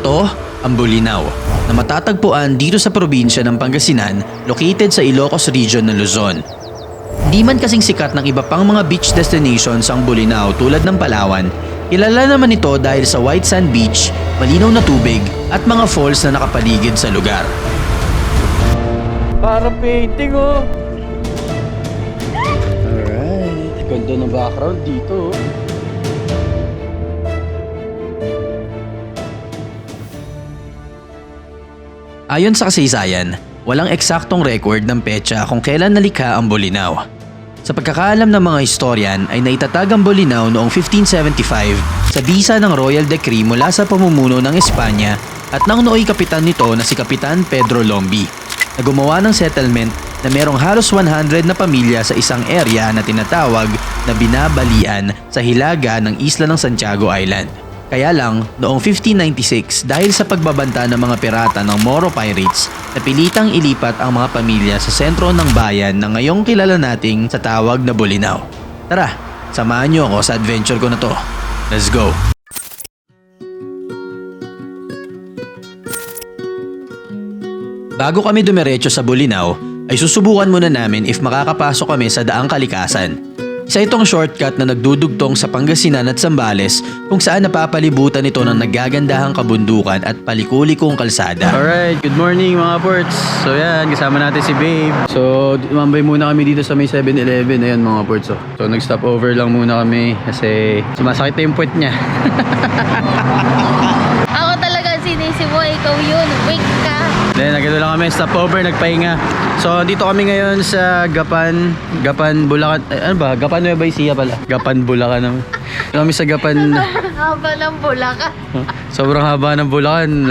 Ito, ang Bolinao, na matatagpuan dito sa probinsya ng Pangasinan, located sa Ilocos Region ng Luzon. Di man kasing sikat ng iba pang mga beach destinations ang Bolinao tulad ng Palawan, kilala naman ito dahil sa white sand beach, malinaw na tubig at mga falls na nakapaligid sa lugar. Parang painting oh. Alright, ganda ng background dito oh. Ayon sa kasaysayan, walang eksaktong record ng petsa kung kailan nalikha ang Bolinao. Sa pagkakaalam ng mga historian ay naitatag ang Bolinao noong 1575 sa bisa ng Royal Decree mula sa pamumuno ng Espanya at ng nooy kapitan nito na si Kapitan Pedro Lombi, na gumawa ng settlement na merong halos 100 na pamilya sa isang area na tinatawag na Binabalian sa hilaga ng isla ng Santiago Island. Kaya lang, noong 1596 dahil sa pagbabanta ng mga pirata ng Moro Pirates, napilitang ilipat ang mga pamilya sa sentro ng bayan na ngayong kilala nating sa tawag na Bolinao. Tara, samahan niyo ako sa adventure ko na to. Let's go! Bago kami dumiretso sa Bolinao, ay susubukan muna namin if makakapasok kami sa Daang Kalikasan. Isa itong shortcut na nagdudugtong sa Pangasinan at Zambales kung saan napapalibutan ito ng nagagandahang kabundukan at palikulikong kalsada. Alright, good morning mga ports. So yan, kasama natin si Babe. So umambay muna kami dito sa may 7-Eleven. Ayan mga ports oh. So nag-stop over lang muna kami kasi sumasakit na yung puwet niya. Ako talaga sinisibo, ikaw yun. Wake ka. Then nagano lang kami, stop over, nagpahinga. So dito kami ngayon sa Gapan, Bulacan. Ano ba? Gapan Nueva Ecija pala. Gapan Bulacan naman. Dito kami sa Gapan. Haba ng Bulacan. Sobrang haba ng Bulacan.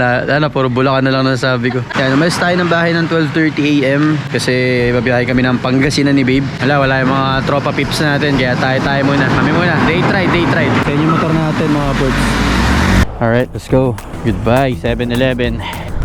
Puro Bulacan na lang nasabi ko. Yan, umalis tayo ng bahay ng 12:30 AM kasi babiyahe kami ng Pangasinan ni Babe. Wala yung mga tropa pips natin kaya tayo muna. Kami muna. Day trade. Yan yung motor natin mga ports. Alright, let's go. Goodbye 7-Eleven.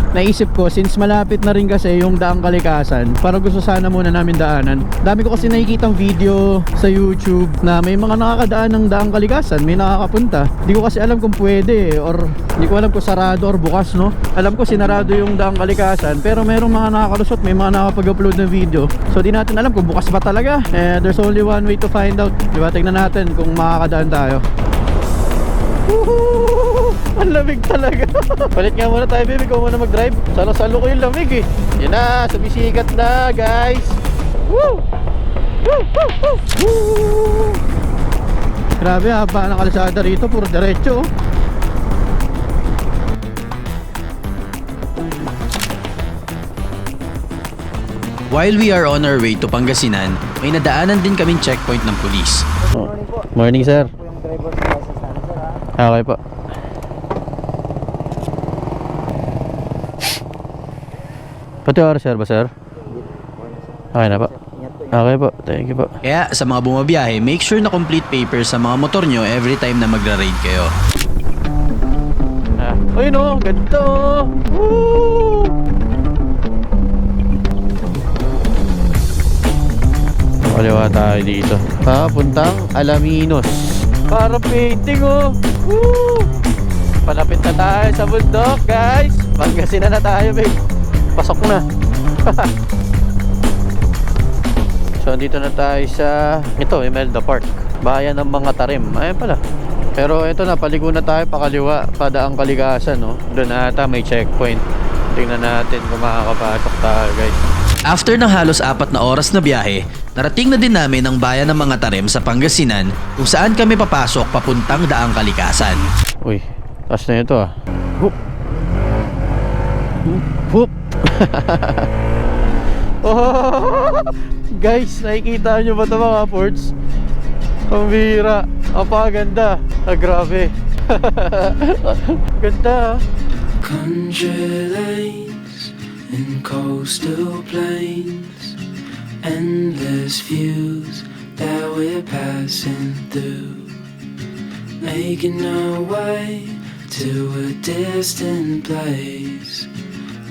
Naisip ko, since malapit na rin kasi yung Daang Kalikasan, parang gusto sana muna namin daanan. Dami ko kasi nakikitang video sa YouTube na may mga nakakadaan ng Daang Kalikasan, may nakakapunta. Hindi ko kasi alam kung pwede or hindi ko alam kung sarado or bukas, no? Alam ko sinarado yung Daang Kalikasan, pero merong mga nakakalusot, may mga nakapag-upload ng video. So di natin alam kung bukas ba talaga. There's only one way to find out. Diba? Tignan natin kung makakadaan tayo. Woohoo! Ang lamig talaga. Palit nga muna tayo, baby. Ikaw muna mag-drive. Salo-salo ko yung lamig eh. Yan na, sumisikat na guys. Woo! Woo! Woo! Woo! Woo! Grabe, haba ng kalsada rito. Puro diretso. While we are on our way to Pangasinan, may nadaanan din kaming checkpoint ng pulis. Morning sir. Okay po. Pati oras sir ba sir? Okay na po. Okay po, thank you po. Kaya sa mga bumabiyahe, make sure na complete papers sa mga motor nyo every time na magra-raid kayo. Ayun o, ganda o. Woo! Kaliwa tayo dito. Papuntang Alaminos. Parang painting o. Woo! Palapit na tayo sa bundok guys. Pangasinan na tayo babe. Pasok na. So dito na tayo sa Imelda Park, bayan ng mga tarim. Ayan pala. Pero ito na, paligo na tayo pakaliwa, Daang Kalikasan no? Doon ata may checkpoint. Tingnan natin kung makakapasok tayo guys. After ng halos 4 na oras na biyahe, narating na din namin ang bayan ng mga tarim sa Pangasinan kung saan kami papasok papuntang Daang Kalikasan. Uy, taas na ito ah. Hup. Hup. Oh, guys, nakikita nyo ba ito mga ports? Ang bihira. Ang paganda. Grabe. Ganda. Country lanes and coastal plains, endless views that we're passing through, making our way to a distant place,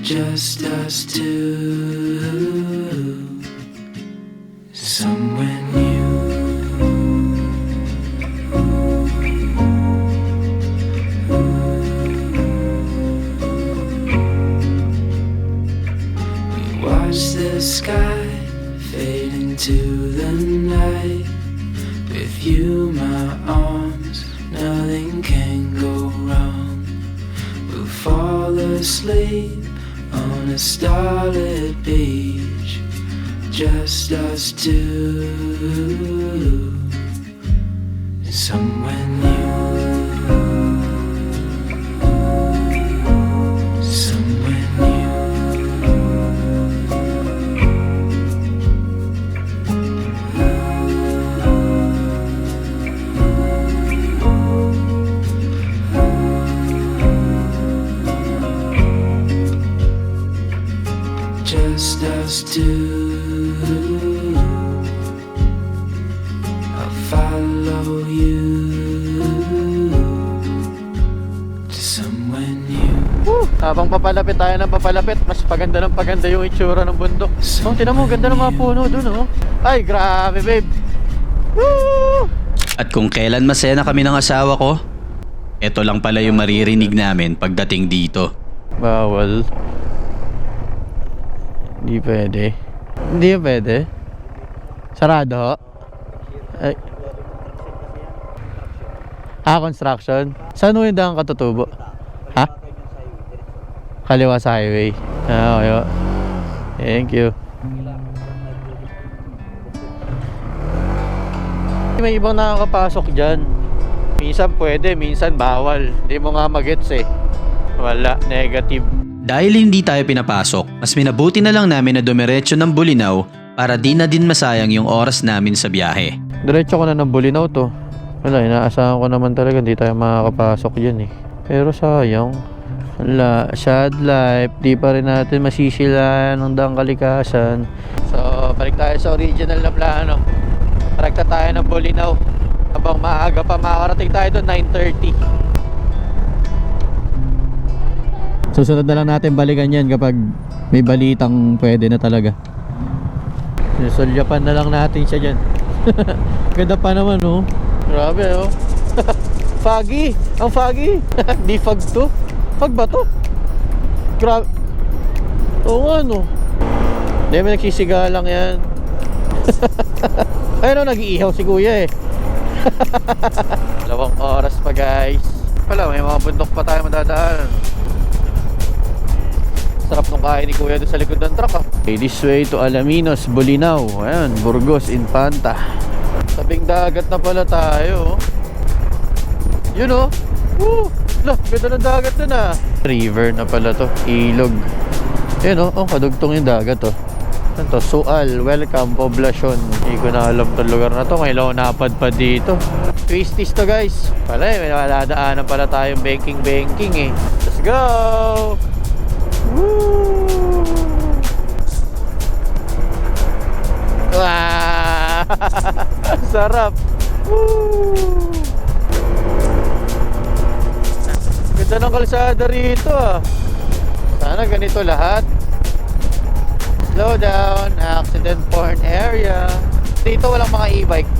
just us two, somewhere new. sky, fade into the night. With you, my arms, nothing can go wrong. We'll fall asleep on a starlit beach, just us two, somewhere new. Somewhere new. Just us two. I'll follow you to somewhere new. Habang papalapit tayo ng papalapit, mas paganda ng paganda yung itsura ng bundok. Oh, tinan mo, ganda ng mga puno dun, oh. Ay, grabe, babe. Woo! At kung kailan masaya na kami ng asawa ko, ito lang pala yung maririnig namin pagdating dito. Bawal. Hindi pwede. Hindi pwede. Sarado, ho? Ay. Construction? Saan mo yung daan katutubo? Ha? Kaliwa sa highway. Okay. Thank you. May ibang nakakapasok dyan. Minsan pwede, minsan bawal. Hindi mo nga magets eh. Wala, negative. Dahil hindi tayo pinapasok, mas minabuti na lang namin na dumiretso ng Bulinaw para di na din masayang yung oras namin sa biyahe. Diretso ko na ng Bulinaw to. Wala, inaasahan ko naman talaga hindi tayo makakapasok dyan eh. Pero sayang. Wala, sad life. Di pa rin natin masisilayan ng daang kalikasan. So, balik tayo sa original na plano. Parakta tayo ng Bulinaw. Habang maaga pa, makakarating tayo doon 9:30. Susunod na lang natin balikan yan kapag may balitang pwede na talaga. Susulyapan na lang natin siya dyan. Ganda pa naman, oh. Grabe, oh. Foggy! Ang foggy! Di fog to? Fog ba to? Grabe. Oo nga, no. Hindi, may nagsisiga lang yan. Ayun, oh, nag-iihaw si kuya, eh. 2 oras pa, guys. Wala, may mga bundok pa tayo madadaan. Sarap nung kain ni kuya doon sa likod ng truck, ah. Okay, this way to Alaminos, Bulinaw. Ayan, Burgos, Infanta. Tabing dagat na pala tayo, oh. Yun, oh. Woo! Lah, ganda ng dagat dun, ah. River na pala to, ilog. Yun, oh, kadugtong yung dagat, oh. Ano to? Sual, welcome, poblasyon. Hindi ko na alam itong lugar na to. Ngayon ako napadpad dito. Twisties to, guys. Pala, may naladaanan pala tayong banking, eh. Let's go! Woo! Wow! Sarap! Woo! Ganda ng kalsada rito, ah. Sana ganito lahat. Slow down, accident prone area. Dito walang mga e-bike.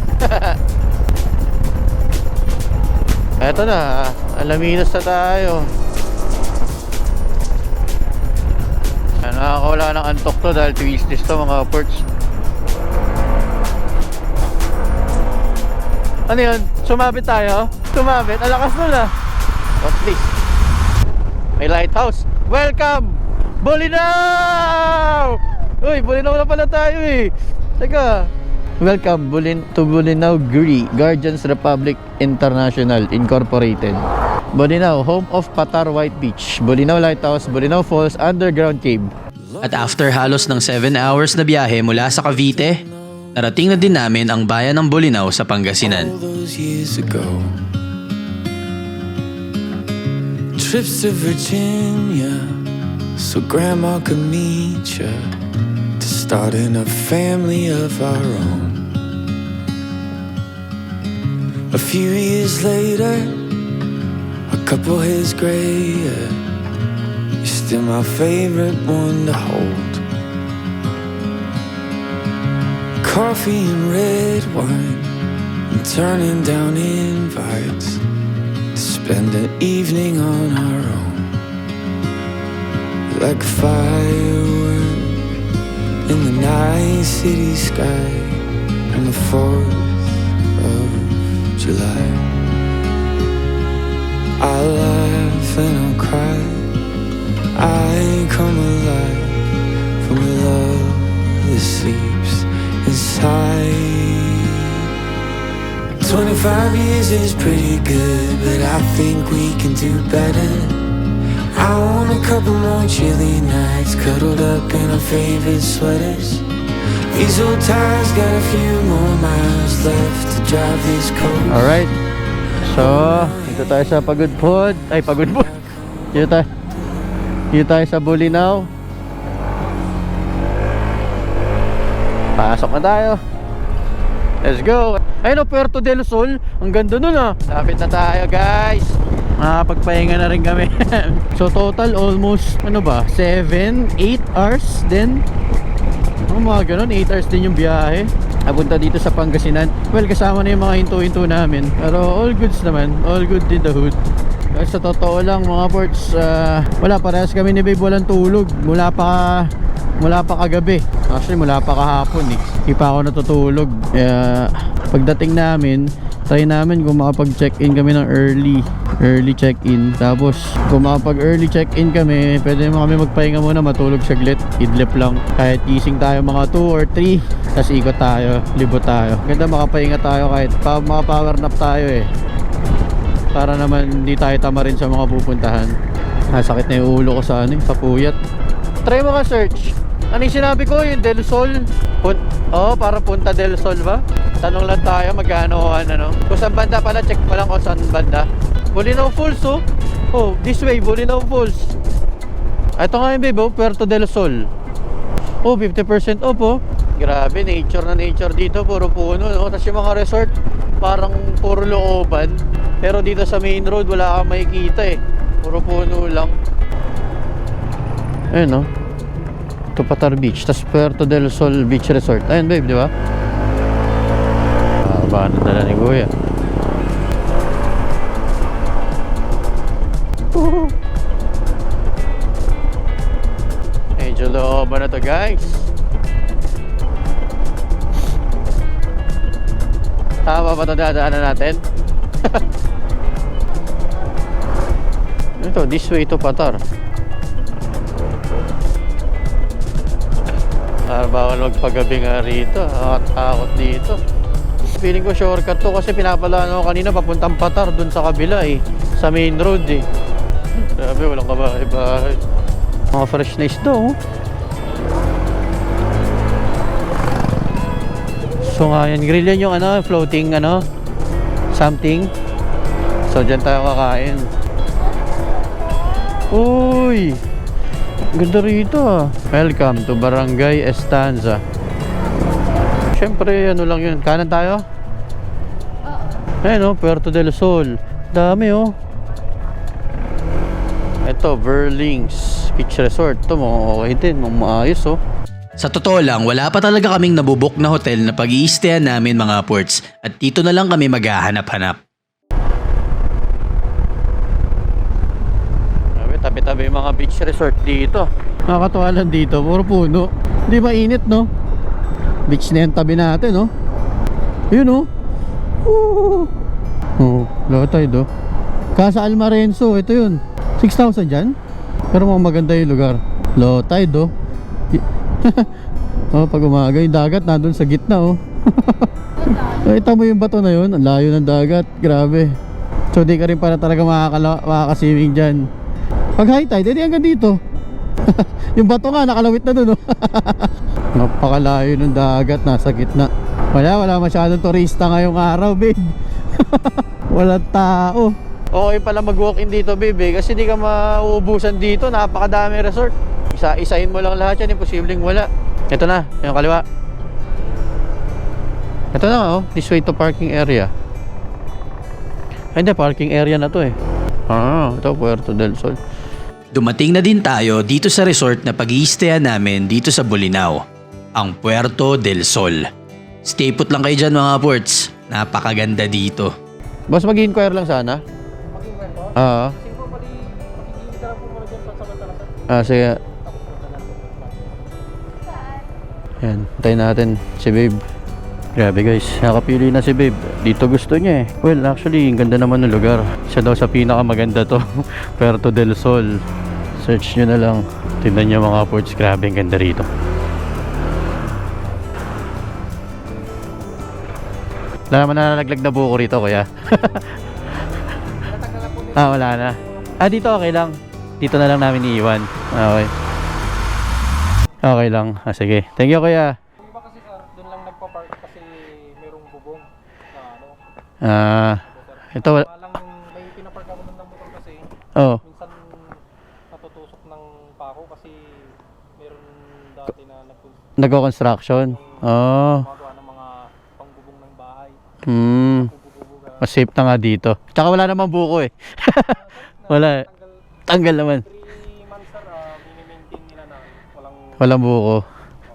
Eto na, Alaminos na tayo. Nakakawala ng antok to dahil twisties to, mga perch. Ano yun? Sumabit tayo? Sumabit? Alakas nun, ah. What's this? May lighthouse. Welcome! Bulinaw! Uy, Bulinaw na pala tayo, eh. Teka. Welcome to Bulinaw Guardians Republic International Incorporated. Bulinaw, home of Patar White Beach, Bulinaw Lighthouse, Bulinaw Falls, Underground Cave. At after halos ng 7 hours na biyahe mula sa Cavite, narating na din namin ang bayan ng Bulinaw sa Pangasinan. All those years ago, trips to Virginia, so grandma could meet ya, to starting a family of our own. A few years later, a couple hairs grayer, you're still my favorite one to hold. Coffee and red wine, and turning down invites to spend an evening on our own. Like a firework in the night. city sky on the 4th of July. I'll laugh and I'll cry, I come alive from the love that sleeps inside. 25 years is pretty good, but I think we can do better. I want a couple more chilly nights, cuddled up in our favorite sweaters. These old tires got a few more miles left to drive this cold. Alright. So, dito tayo sa Pagudpod. Ay, Pagudpod. Dito tayo sa Bolinao. Pasok na tayo. Let's go. Ayun o, Puerto del Sol. Ang ganda nun ah. Lapit na tayo guys. Makapagpahinga na rin kami. So total almost 7, 8 hours din. Mga ganun, 8 hours din yung biyahe. Napunta dito sa Pangasinan. Well, kasama na yung mga hinto-hinto namin. Pero all goods naman. All good in the hood. Kasi sa totoo lang mga ports, wala, parehas kami ni Babe walang tulog. Mula pa kagabi. Actually mula pa kahapon eh. Hindi pa ako natutulog. Kaya pagdating namin, try namin kung makapag-check-in kami ng early check-in. Tapos kung makapag-early check-in kami, pwede naman kami magpahinga muna, matulog saglit, idlip lang. Kahit gising tayo mga 2 or 3, tapos ikot tayo, libot tayo. Ganda makapahinga tayo kahit maka-power nap tayo eh. Para naman hindi tayo tamarin sa mga pupuntahan. Sakit na yung ulo ko sa papuyat. Try mo ka search. Ano yung sinabi ko? Yung Del Sol? Para Punta Del Sol ba? Tanong lang tayo magkano kung saan banda pala, check pa lang kung saan banda. Bolinao Falls oh. Oh, this way, Bolinao Falls. Ito nga yung babe oh, Puerto del Sol. Oh, 50% off oh. Grabe, nature na nature dito, puro puno no? Tapos yung mga resort, parang puro looban. Pero dito sa main road, wala kang makikita eh. Puro puno lang. Ayun no, Tupatar Beach, tas Puerto del Sol Beach Resort. Ayun babe, di ba? Baka nadala ni Kuya. Medyo looban na to guys. Tama ba ito dadaanan natin? Ito, this way to Patar. Bawal magpagabi nga rito. Takot dito. Feeling ko shortcut to kasi pinapalaan ako kanina papuntang Patar dun sa kabila eh. Sa main road eh. Grabe, walang kabahay-bahay. Mga fresh na isda oh. So nga yan, grill yan yung floating something. So dyan tayo kakain. Uy, ganda rito ah. Welcome to Barangay Estanza. Siyempre lang yun, kanan tayo. Ayun oh, Puerto del Sol. Dami oh. Ito, Verlings Beach Resort. Ito mo okay din, maayos oh. Sa totoo lang, wala pa talaga kaming nabubuk na hotel na pag-i-stayan namin mga ports at dito na lang kami maghahanap-hanap. Tabi-tabi yung mga beach resort dito. Nakakatuwa lang dito, puro puno. Hindi mainit no? Beach na yung tabi natin no? Yun no? Low tide oh. Casa Almarenso, ito yun. 6,000 dyan? Pero mga maganda yung lugar. Low tide oh. Pag umaga yung dagat nandun sa gitna oh. Ito mo yung bato na yun, ang layo ng dagat, grabe. So di ka rin para talaga makakaswimming dyan. Pag high tide, edi hanggang dito. Yung bato nga nakalawit na dun oh. Napakalayo ng dagat, nasa gitna. Wala masyadong turista ngayong araw babe. Walang tao. Okay pala mag-walk-in dito babe kasi di ka mauubusan dito, napakadami resort. Isa-isahin mo lang lahat yan, imposibleng wala. Ito na, yung kaliwa. Ito na oh, this way to parking area. Ay hindi, parking area na to eh. Ito Puerto del Sol. Dumating na din tayo dito sa resort na pag-i-stayan namin dito sa Bolinao, ang Puerto del Sol. Stay put lang kayo dyan mga ports, napakaganda dito. Boss, mag-inquire lang sana. Sige. Yan, tayo natin si Babe. Grabe guys, nakapili na si Babe. Dito gusto niya eh. Well, actually, ang ganda naman ng lugar. Siya daw sa pinakamaganda to. Puerto del Sol. Search nyo na lang. Tignan nyo mga ports. Grabe, ang ganda rito. Wala naman nalalaglag na buko rito, kuya. Wala na. Dito okay lang. Dito na lang namin iiwan. Okay. Okay lang. Sige. Thank you, kuya. Iba kasi sir, doon lang nagpa-park kasi merong bubong na Ito. Walang may pinapark ako ng motor kasi Oh. minsan natutusok ng pako kasi meron dati na Nagko-construction. Oh. gumagawa ng mga pangbubong ng bahay. Mas safe na nga dito. Tsaka wala namang buko eh. Wala. Tanggal naman. 3 months sir, mini-maintain nila na Walang buko.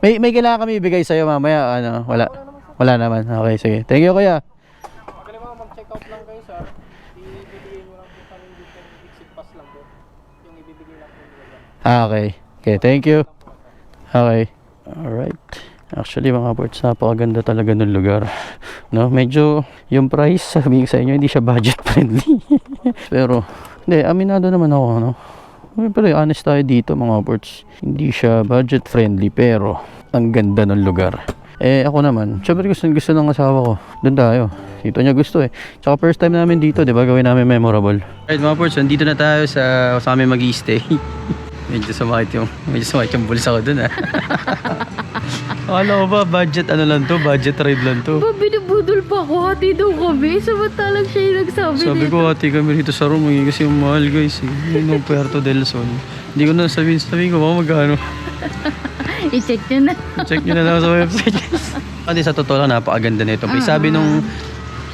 May kailangan kami ibigay sa'yo mamaya. Ano? Wala. Wala naman. Okay, sige. Thank you, kuya. magaling mga mag-check out lang kayo sir, ibibigay mo lang po sa amin dito yung exit pass lang po. Yung ibibigay lang po nila. Okay. Okay, thank you. Okay. Alright. Actually mga ports, napakaganda talaga ng lugar. No, medyo yung price, sabihin ko sa inyo, hindi siya budget friendly. Pero, hindi, aminado naman ako, no? Pero honest tayo dito mga ports. Hindi siya budget friendly, pero ang ganda ng lugar. Ako naman, syempre gusto ng asawa ko. Doon tayo. Dito niya gusto eh. Tsaka first time namin dito, di ba? Gawin namin memorable. Alright mga ports, dito na tayo sa amin mag-i-stay. Medyo sumakit yung bulsa ko dun ah. Akala ko ba, budget ano lang to, budget ride lang to. Ba, binubudol pa ako. Hati daw kami. Samantalang siya yung nagsabi Sabi dito. ko, hati kami rito sa room eh, kasi yung mahal guys eh. Yun yung Puerto del Sol. Hindi ko na sabihin ko baka magkano. I-check nyo na. Check nyo na lang sa website. Kasi sa totoo lang, napakaganda nito. May sabi nung,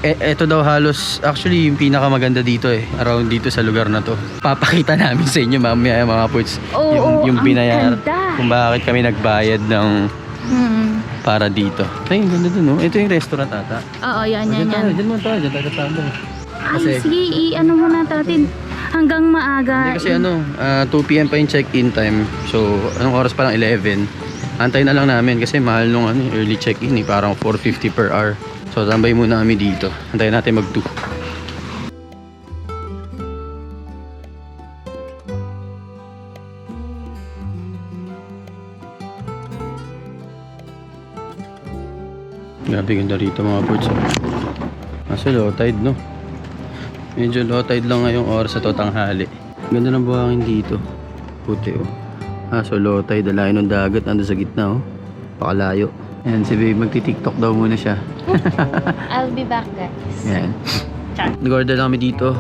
eto daw halos, actually yung pinakamaganda dito eh, around dito sa lugar na to. Papakita namin sa inyo mamaya mga puts, Oo, yung ang binayar, ganda. kung bakit kami nagbayad ng para dito. Ay, ang ganda dun no? Ito yung restaurant ata. Oo, yan. Diyan mo tayo, dyan tayo tayo. Ay, sige, i-ano muna natin. Hanggang maaga. Hindi kasi 2 PM pa yung check-in time. So, anong oras pa lang? 11. Antay na lang namin kasi mahal nung early check-in eh. Parang 450 per hour. So, tambay muna kami dito. Antayin natin mag-2. Grabe ganda rito mga ports. Kasi low tide no? Medyo low tide lang ngayong oras sa tanghali. Ganda ng buhangin dito. Puti oh. So low tide, alayin ng dagat nandun sa gitna oh. Pakalayo. Ayan si Babe, magti-tiktok daw muna siya. I'll be back, guys. Ayan. Nag-order lang kami dito.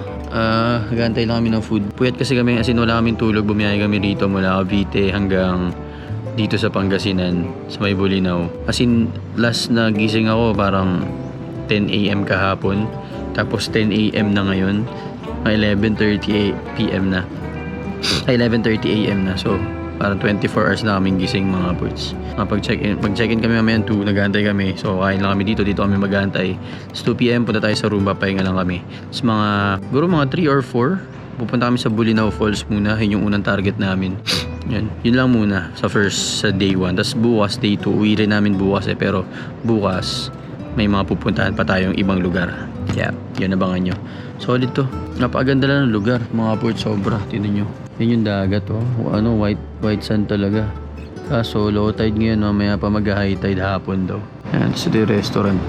Nag-aantay lang kami ng food. Puyat kasi kami, as in wala kaming tulog. Bumiyahe kami rito mula Cavite hanggang dito sa Pangasinan, sa May Bulinaw. As in, last na gising ako parang 10 AM kahapon. Tapos 10 AM na ngayon. 11:30 PM na. 11:30 AM na. So, parang 24 hours na kaming gising mga ports. Pag-check-in kami mamaya 2, nag-aantay kami. So, kain lang kami dito kami mag-aantay. Sa 2 PM, punta tayo sa room, papahinga lang kami. Tapos siguro mga 3 or 4, pupunta kami sa Bulinaw Falls muna. Yun yung unang target namin. Yun lang muna sa day 1. Tapos bukas, day 2, uwi rin namin bukas eh. Pero bukas, may mga pupuntahan pa tayong ibang lugar. Kaya, yun abangan nyo. Solid to. Napakaganda lang ng lugar. Mga ports, sobra. Tignan nyo. Yun yung dagat oh. White sand talaga. Kaso low tide ngayon, mamaya pa mag-high tide hapon daw. Ayan, ito yung restaurant.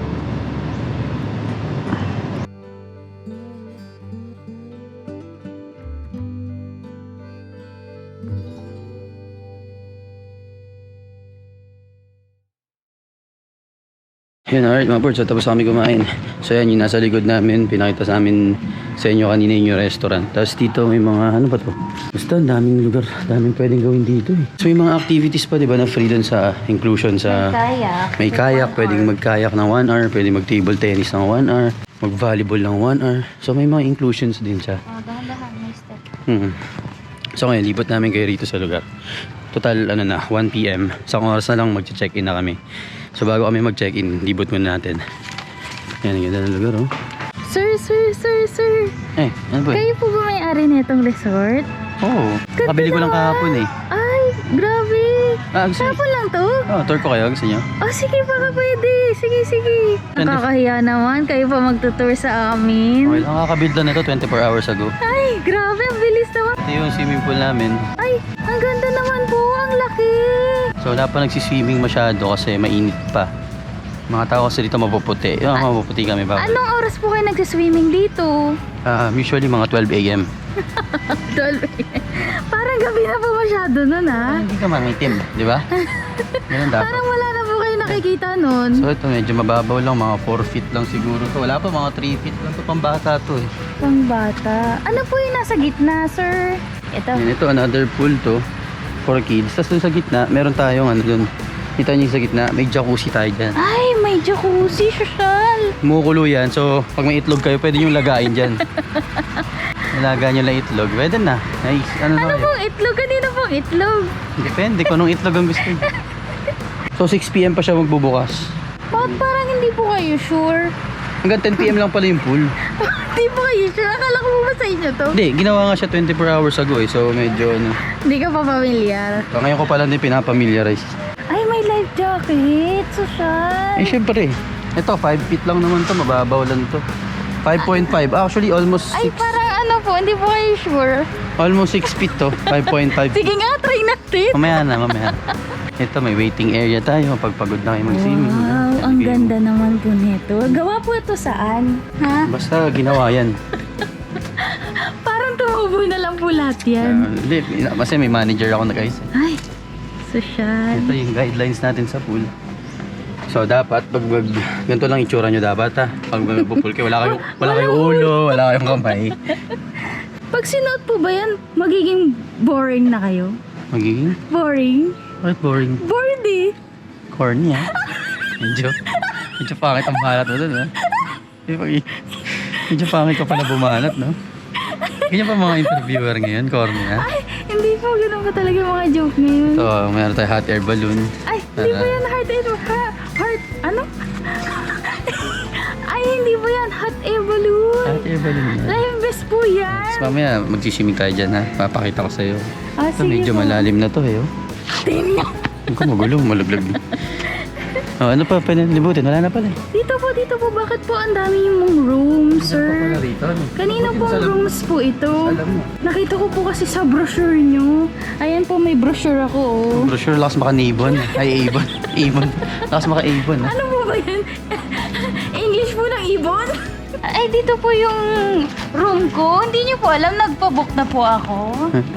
Yan, alright mga ports, tapos kami kumain. So yan, yung nasa likod namin, pinakita sa amin sa inyo kanina yung restaurant. Tapos dito may mga, ano ba to? Basta daming lugar, daming pwedeng gawin dito eh. So may mga activities pa, di ba, na free dun sa inclusion sa... May kayak, pwedeng mag-kayak ng 1 hour, pwedeng mag-table tennis ng 1 hour, mag-volleyball ng 1 hour. So may mga inclusions din siya. Dahan-dahan, may step. So ngayon, lipat namin kayo rito sa lugar. Total, 1 PM. Sa oras na lang mag-check-in na kami. So bago kami mag-check-in, libot muna natin. Yan, ang ganda ng lugar, oh. Sir. Ano ba? Kayo po ba may-ari nitong resort? Oo. Kabili ko lang kahapon eh. Ay, grabe. Gusto niyo? Tapon lang to? Tour ko kayo. Gusto niyo? Oh, sige, baka pwede. Sige, sige. Nakakahiya naman. Kayo pa magtutour sa amin. Okay lang, kakabuild lang nito 24 hours ago. Ay, grabe. Ang bilis naman. Ito yung swimming pool namin. Ay, ang ganda naman po. Ang laki. So wala pa nagsiswimming masyado kasi mainit pa. Mga tao kasi dito mapuputi. Yung mapuputi kami ba? Anong oras po kayo nagsiswimming dito? Usually mga 12 a.m. 12. Parang gabi na po masyado nun, ha? Hindi ka mangitim, di ba? Ganun dapat. Parang wala na po kayo nakikita nun. So ito medyo mababaw lang, mga 4 feet lang siguro to. Wala pa, mga 3 feet lang to, pambata to eh. Pang bata. Ano po yung nasa gitna, sir? Ito. Yan, ito another pool to for kids. Tapos dun sa gitna, meron tayong ano dun. Kita niyo sa gitna, may jacuzzi tayo dyan. Ay, may jacuzzi, social. Kumukulo yan, so pag may itlog kayo, pwede nyo lagain dyan. Ilaga nyo lang itlog, pwede na. Nice. Ano Ano pong itlog? Kanina pong itlog. Depende kung anong itlog ang gusto nyo. So 6 PM pa siya magbubukas. Bakit parang hindi po kayo sure? Hanggang 10 PM lang pala yung pool. Hindi po kayo sure? Akala ko po ba sa inyo to? Hindi, ginawa nga siya 24 hours ago eh. So medyo ano. Hindi ka pa familiar. So, ngayon ko pala din pinapamiliarize. Ay, may life jacket. Social. Eh syempre, ito 5 feet lang naman to, mababaw lang to. 5.5, actually almost 6. Ay, parang ano po, hindi po kayo sure? Almost 6 feet to, 5.5. Sige nga, try natin. Mamaya na, mamaya. Ito, may waiting area tayo pag pagod na kayo mag-swimming. Wow, ang ganda naman po nito. Gawa po ito saan? Ha? Basta ginawa yan. Parang tumubo na lang po lahat yan. Hindi, kasi may manager ako na guys. Ay, social. Ito yung guidelines natin sa pool. So dapat pag ganito lang itsura nyo dapat ha. Pag magpupul kayo, wala kayong ulo, wala kayong kamay. Pag sinuot po ba yan, magiging boring na kayo? Magiging? Boring? Bakit boring? Bored eh. Corny ha? Medyo pangit ang balat mo dun ha? Medyo pangit ka pala bumanat no? Ganyan pa mga interviewer ngayon, corny ha? Ay, hindi po, ganun pa talaga yung mga joke ngayon. So, mayroon tayo hot air balloon. Ay, hindi po yan heart air, ano? Ay, hindi po yan hot air balloon. Hot air balloon ha? Life vest po yan. So, mamaya magsiswimming tayo dyan ha? Papakita ko sa'yo. Ito, Sige medyo po. malalim na to eh. Oh. Tingnan. Huwag ka magulo, malaglag. Ano pa pinalibutin? Wala na pala eh. Dito po, bakit po ang dami yung room, sir? rito. Kanina pong rooms po ito. Alam mo. Nakita ko po kasi sa brochure nyo. Ayan po, may brochure ako, oh. Brochure, lakas maka-Avon. Ay, Avon. Avon. Lakas maka-Avon. Ano po ba yan? English po ng ibon? Ay, dito po yung room ko. Hindi nyo po alam, nagpa-book na po ako.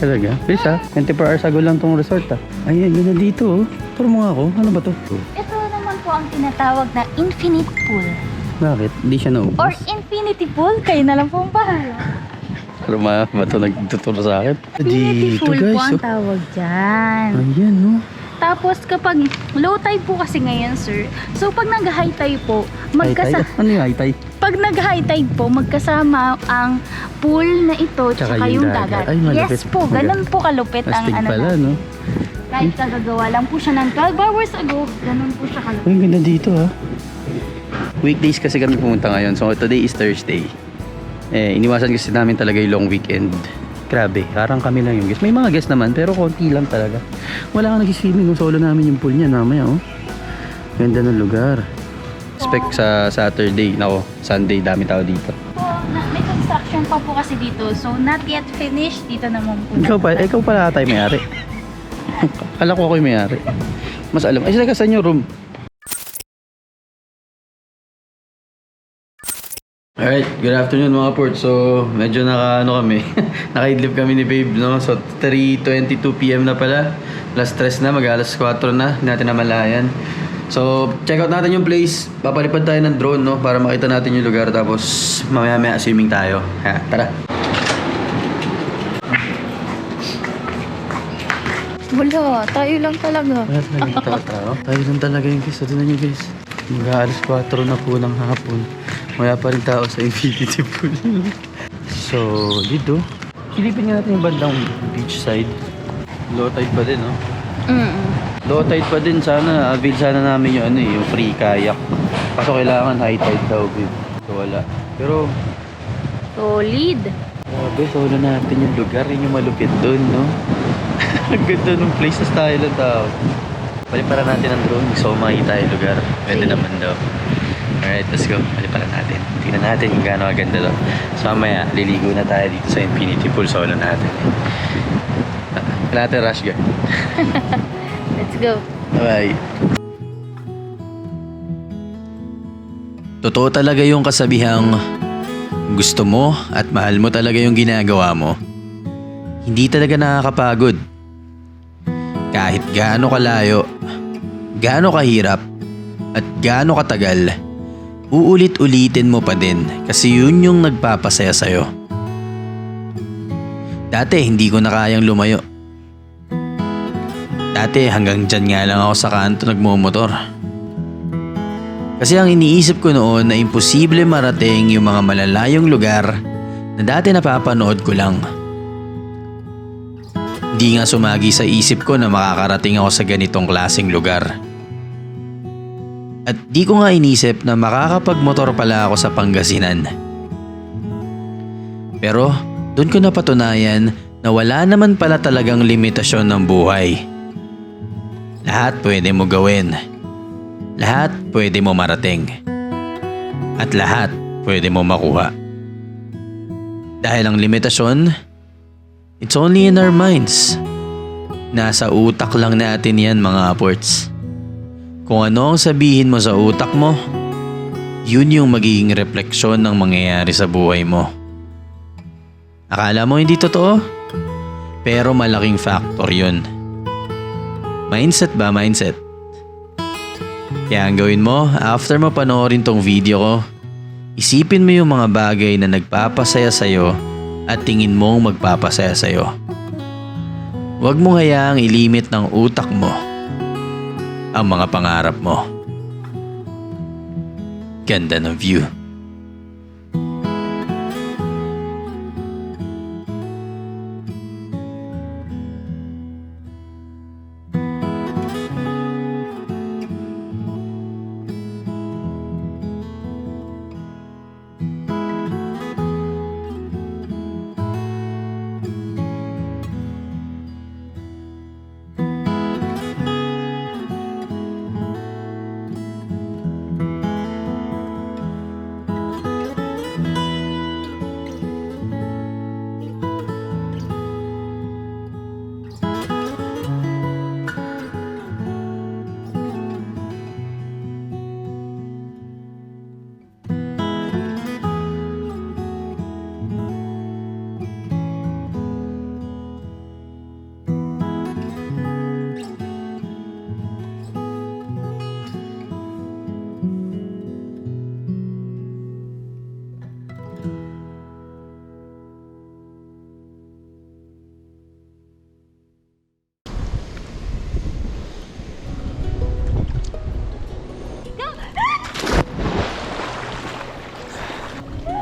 Talaga? Please ha? 24 hours ago lang tong resort ha? Ayan, yun na dito oh. Turo mo nga ako. Ano ba to? Ito naman po ang tinatawag na infinite pool. Bakit? Hindi siya naubos. Or infinity pool, kayo na lang po ang bahala. Pero ba ito nagtuturo sa akin? Infinity Dito pool po guys ang oh. tawag dyan. Ayan no. Tapos kapag low tide po kasi ngayon, sir. So pag nag-high tide po, High-tide? Ano yung high-tide? pag nag-high tide po, magkasama ang pool na ito tsaka yung dagat. Ay, malupit. Yes po, ganun po kalupit ang Astig ano pala natin. no. Kahit kagagawa lang po siya ng 12 hours ago, ganun po siya kalupit. Ang ganda dito ha. Weekdays kasi kami pumunta ngayon. So today is Thursday. Iniwasan kasi namin talaga yung long weekend. Grabe, parang kami lang yung guest. May mga guest naman, pero konti lang talaga. Wala kang nag-swimming kung solo namin yung pool niya mamaya oh. Ganda ng lugar. Expect sa Saturday, nako, Sunday, dami tao dito. Po, may construction pa po kasi dito, so not yet finished. Dito naman po. Ikaw pala tayo may-ari. Kala ko ako yung may-ari. Mas alam. Ay, saan yung room? Alright, good afternoon mga port. So, medyo kami. Naka-idlip kami ni Babe, no? So, 3:22 PM na pala. Last stress na, mag-alas 4 na. Hindi natin namalayan. So, check out natin yung place. Papalipad tayo ng drone, no? Para makita natin yung lugar. Tapos, mamaya-maya swimming tayo. Kaya, tara. Wala, tayo lang talaga. Wala talaga tao. Tayo lang talaga yung guys. So, tinan nyo guys. Mag-aalas 4 na po ng hapon. Wala pa rin tao sa infinity pool. So, dito. Silipin nga natin yung bandang beach side. Low tide pa din, no? Low tide pa din. Sana, avail sana namin yung, yung free kayak. Kaso kailangan high tide daw, babe. So, wala. Pero, Solid. grabe, solo natin yung lugar. Yun yung malupit dun, no? Ang ganda ng place sa Thailand tao. Paliparan natin ang drone. Gusto ko makita yung lugar. Pwede naman daw. Alright, let's go. Paliparan natin. Tingnan natin kung gaano kaganda daw. So mamaya, liligo na tayo dito sa infinity pool solo natin. Wala natin rush guard. Let's go. Bye. Totoo talaga yung kasabihang gusto mo at mahal mo talaga yung ginagawa mo. Hindi talaga nakakapagod. Kahit gaano kalayo, gaano kahirap, at gaano katagal, uulit-ulitin mo pa din kasi yun yung nagpapasaya sa'yo. Dati hindi ko na kayang lumayo. Dati hanggang dyan nga lang ako sa kanto nagmumotor. Kasi ang iniisip ko noon na imposible marating yung mga malalayong lugar na dati napapanood ko lang. Hindi nga sumagi sa isip ko na makakarating ako sa ganitong klaseng lugar. At di ko nga inisip na makakapagmotor pala ako sa Pangasinan. Pero doon ko napatunayan na wala naman pala talagang limitasyon ng buhay. Lahat pwede mo gawin. Lahat pwede mo marating. At lahat pwede mo makuha. Dahil ang limitasyon, it's only in our minds. Nasa utak lang natin yan mga aports. Kung ano ang sabihin mo sa utak mo, yun yung magiging refleksyon ng mangyayari sa buhay mo. Akala mo hindi totoo? Pero malaking factor yun. Mindset ba? Mindset. Kaya ang gawin mo, after mo panoorin tong video ko, isipin mo yung mga bagay na nagpapasaya sa'yo at tingin mong magpapasaya sa'yo. Huwag mo hayaang ilimit ng utak mo ang mga pangarap mo. Ganda ng view.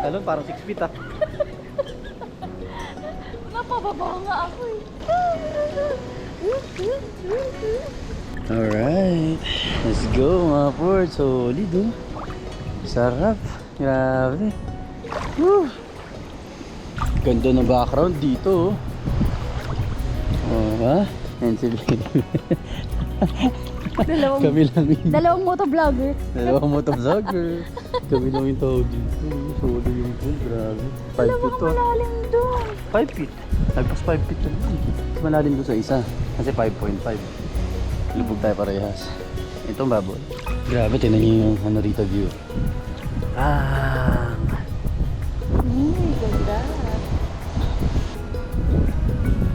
Talon, parang 6 feet ah. Napababa nga ako eh. Alright, let's go mga ports. Solid oh. Sarap. Grabe. Woo. Ganda ng background dito oh. Oh ha? And si baby. Kami lang yun. Dalawang motovlogger. Dalawang motovlogger. Kami lang yung tao dito. Solid yung pool. Grabe. 5 feet to. Malalim doon. 5 feet. Nagpas 5 feet na yun. Mas malalim doon sa isa. Kasi 5.5. Lubog tayo parehas. Ito ang baboy. Grabe, tinan niyo yung ano rito view. Ah. Ganda.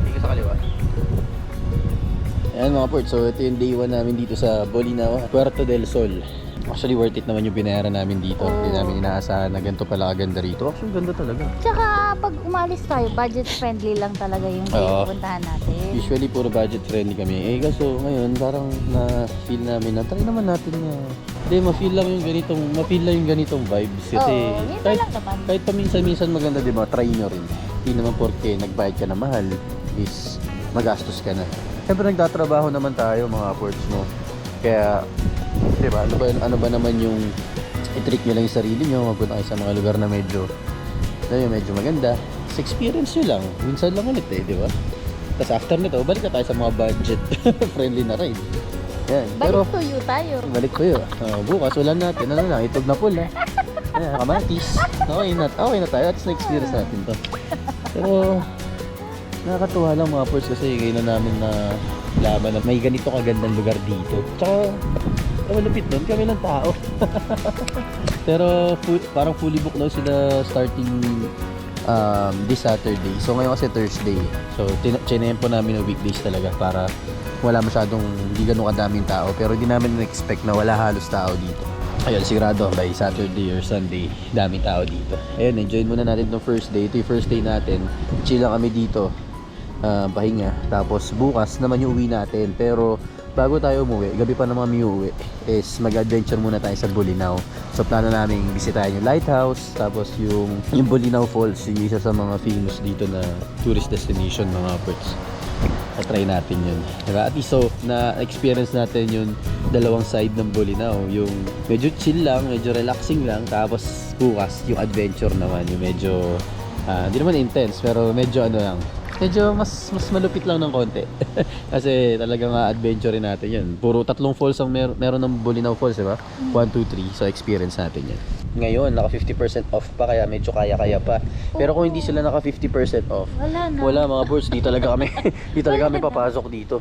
Dito sa kaliwa. Ayan mga port, so ito yung day 1 namin dito sa Bolinao, Puerto del Sol. Actually worth it naman yung binayaran namin dito. Hindi namin inaasahan na ganito pala kaganda rito. Actually ganda talaga. Tsaka pag umalis tayo, budget friendly lang talaga yung pupuntahan natin. Usually puro budget friendly kami. Eh kaso ngayon parang na-feel namin na try naman natin na ma-feel lang yung ganitong vibes. Kasi Oo, yun lang naman. kahit paminsan-minsan maganda, di ba? Try nyo rin. Hindi naman porke nagbayad ka na mahal is magastos ka na. Siyempre nagtatrabaho naman tayo mga ports mo. Kaya, di ba, ano ba naman yung i-trick nyo lang yung sarili nyo, magpunta kayo sa mga lugar na medyo maganda. Sa experience nyo lang. Minsan lang ulit eh, di ba? Tapos after nito, balik na tayo sa mga budget friendly na ride. Yan. Pero, Balik tuyo tayo. balik ko yun. Bukas, ulan natin. Ano lang, itog na pool, Ayan, kamatis. Okay na tayo. At na-experience natin to. Pero, nakakatuwa lang mga ports kasi ngayon na namin na laman na may ganito kagandang lugar dito. Tsaka, malupit doon, kami ng tao. Pero, parang fully booked daw sila starting this Saturday. So, ngayon kasi Thursday. So, chinempo namin na weekdays talaga para wala masyadong, hindi ganun kadaming tao. Pero hindi namin na-expect na wala halos tao dito. Ayun, sigurado by Saturday or Sunday, daming tao dito. Ayun, enjoy muna natin itong first day. Ito yung first day natin. Chill lang kami dito. Pahinga. Tapos bukas naman yung uwi natin. Pero bago tayo umuwi, gabi pa naman kami uuwi, is mag-adventure muna tayo sa Bolinao. So plano namin bisitahin yung lighthouse, tapos yung Bolinao Falls, yung isa sa mga famous dito na tourist destination mga ports. Try natin yun, diba? At least so, na-experience natin yung dalawang side ng Bolinao. Yung medyo chill lang, medyo relaxing lang. Tapos bukas, yung adventure naman. Yung medyo, hindi naman intense, pero medyo ano lang. Medyo mas malupit lang ng konti. Kasi talagang adventure natin yun. Puro 3 falls ang meron ng Bolinao Falls, diba? 1, 2, 3. So experience natin yun. Ngayon, naka 50% off pa, kaya medyo kaya-kaya pa. Pero kung hindi sila naka 50% off, Wala na. wala mga boards, di talaga kami papasok dito.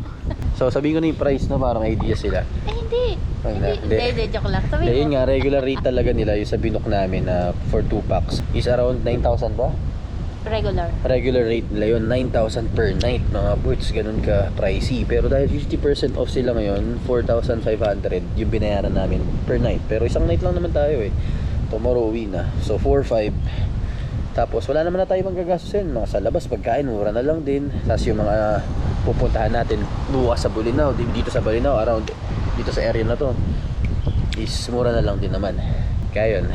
So sabihin ko na yung price na parang idea sila. Hindi. Hindi, joke lang. Sabi Ayun mo. nga, regular rate talaga nila yung sa binook namin na for 2 packs is around 9,000 ba? Regular. Regular rate nila yun, 9,000 per night mga boards, ganun ka pricey. Pero dahil 50% off sila ngayon, 4,500 yung binayaran namin per night. Pero isang night lang naman tayo tomorrow uwi na. So 4,500. Tapos wala naman na tayo magagastusin. Mga sa labas, pagkain, mura na lang din. Tapos yung mga pupuntahan natin bukas sa Bolinao, dito sa Bolinao, around dito sa area na to, is mura na lang din naman. Kaya yun,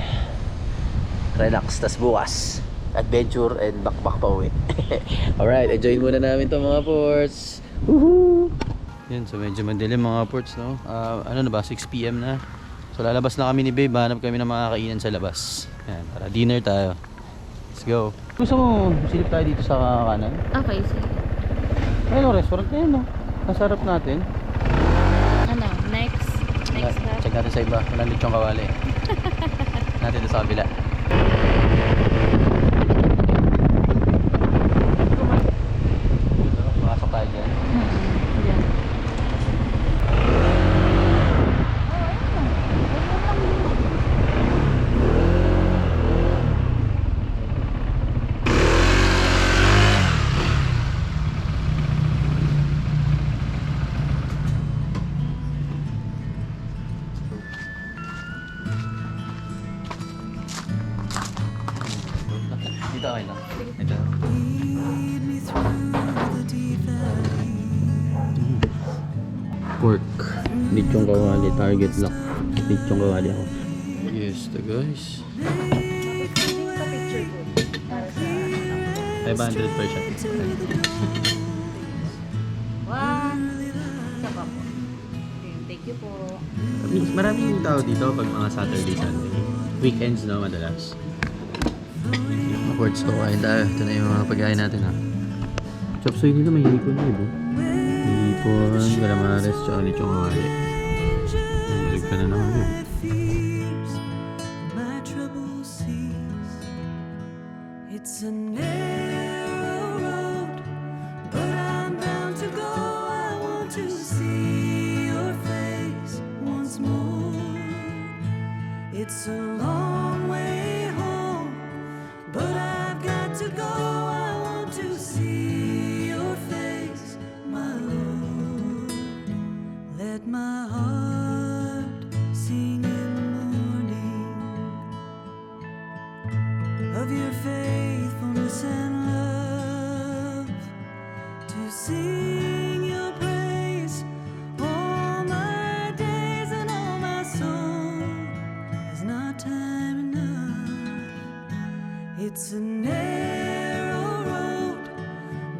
relax. Tas bukas, adventure and backpack pa uwi. Alright, enjoy muna namin to mga ports. Woohoo! Yan, so medyo madilim mga ports, no? Ano na ba, 6 PM na. So lalabas na kami ni Babe, hanap kami ng mga kainan sa labas. Yan, para dinner tayo. Let's go. Gusto mo silip tayo dito sa kanan? Okay, sige. Ayun, restaurant na yun, no? Nasarap natin. Ano, next stop. Check natin sa iba. Walang lechong kawali. Natin sa kabila. Makasok tayo dyan. Yan. Dito okay lang. Ito. Pork. Lechong kawali. Target lock. Lechong kawali ako. Yes, the guys. 500 per shot. One. Isa pa po. Thank you po. Maraming tao dito pag mga Saturday, Sunday. Weekends na madalas. Ports ko kain tayo. Ito na yung mga pagkain natin Chop suey nito may hipon na ibo. Hipon, calamares, tsaka lechong kawali. Balik ka na naman yun. My trouble cease. It's a narrow road, but I'm bound to go. I want to see your face once more. It's a long way home, but I've got to go. I want to see your face, my Lord. Let my heart sing in the morning of your faithfulness and love, to sing your praise all my days, and all my soul is not time enough. It's a narrow road,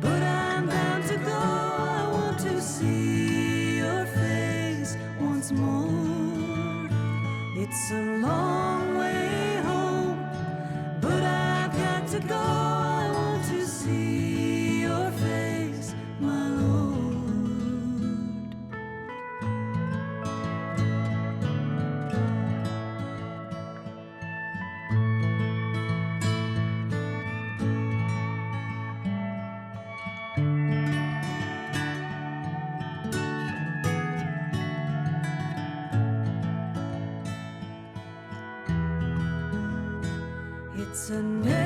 but I'm bound to go. I want to see your face once more. It's a long way home, but I've got to go. I want to see your face, my It's a narrow